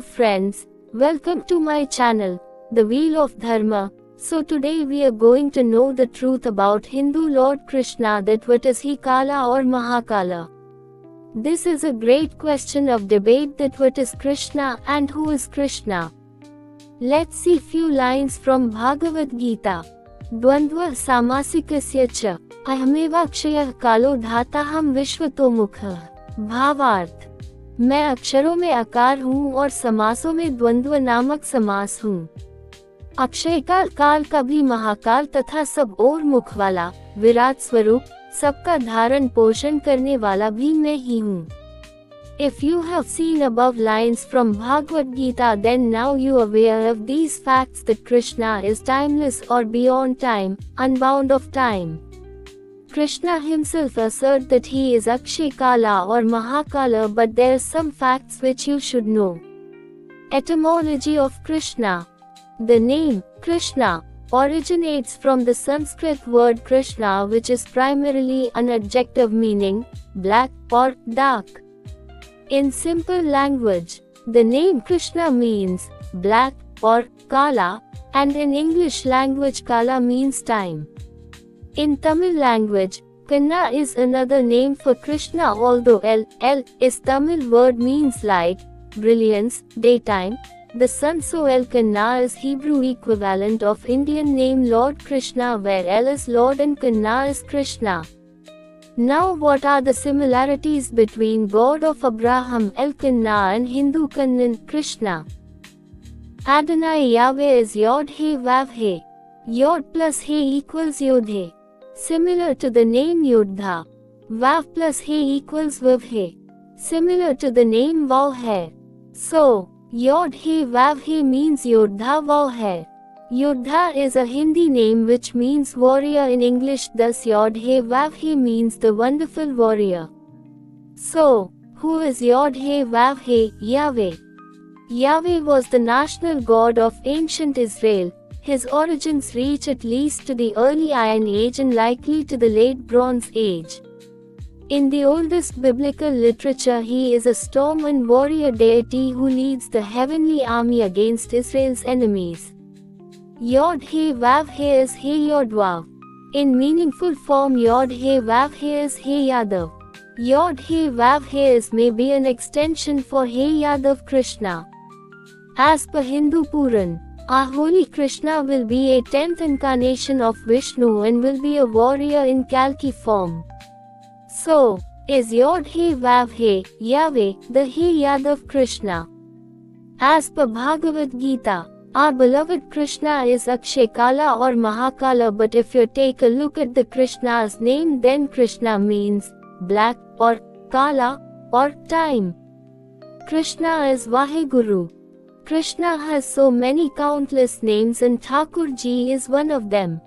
friends, welcome to my channel, The Wheel of Dharma. So today we are going to know the truth about Hindu Lord Krishna, that what is he, Kala or Mahakala? This is a great question of debate, that what is Krishna and who is Krishna. Let's see few lines from Bhagavad Gita. Dvandva samasikasya cha ahmevakshayah kalo dhataham vishvatomukha. भावार्थ, मैं अक्षरों में आकार हूँ और समासों में द्वंद्व नामक समास हूँ। अक्षय काल, काल का भी महाकाल तथा सब और मुख वाला, विराट स्वरूप, सबका धारण पोषण करने वाला भी मैं ही हूँ। If you have seen above lines from Bhagavad Gita, then now you are aware of these facts, that Krishna is timeless or beyond time, unbound of time. Krishna himself asserts that he is Akshay Kala or Mahakala, but there are some facts which you should know. Etymology of Krishna. The name Krishna originates from the Sanskrit word Krishna, which is primarily an adjective meaning black or dark. In simple language, the name Krishna means black or Kala, and in English language Kala means time. In Tamil language, Kanna is another name for Krishna, although L is Tamil word means light, brilliance, daytime, the sun, so El Kanna is Hebrew equivalent of Indian name Lord Krishna, where El is Lord and Kanna is Krishna. Now what are the similarities between God of Abraham Elkanah and Hindu Kannan Krishna? Adonai Yahweh is Yod He Vav He. Yod plus He equals Yod He. Similar to the name Yodha. Vav plus He equals Vav He. Similar to the name Vav Hai. So, Yod He Vav He means Yodha Vav Hai. Yodha is a Hindi name which means warrior in English, thus Yod He Vav He means the wonderful warrior. So, who is Yod He Vav He? Yahweh. Yahweh was the national god of ancient Israel. His origins reach at least to the early Iron Age and likely to the late Bronze Age. In the oldest biblical literature, he is a storm and warrior deity who leads the heavenly army against Israel's enemies. Yod He Vav He is He Yod Vav. In meaningful form, Yod He Vav He is He Yadav. Yod He Vav He is may be an extension for He Yadav Krishna. As per Hindu Puran, our holy Krishna will be a 10th incarnation of Vishnu and will be a warrior in Kalki form. So, is Yod He Vav He, Yahweh, the He Yadav Krishna? As per Bhagavad Gita, our beloved Krishna is Akshay Kala or Mahakala, but if you take a look at the Krishna's name, then Krishna means black or Kala or time. Krishna is Vaheguru. Krishna has so many countless names and Thakurji is one of them.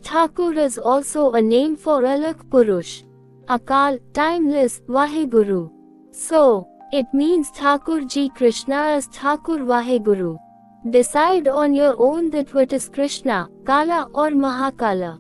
Thakur is also a name for Alakh Purush. Akal, timeless, Vaheguru. So, it means Thakurji Krishna is Thakur Vaheguru. Decide on your own that what is Krishna, Kala or Mahakala.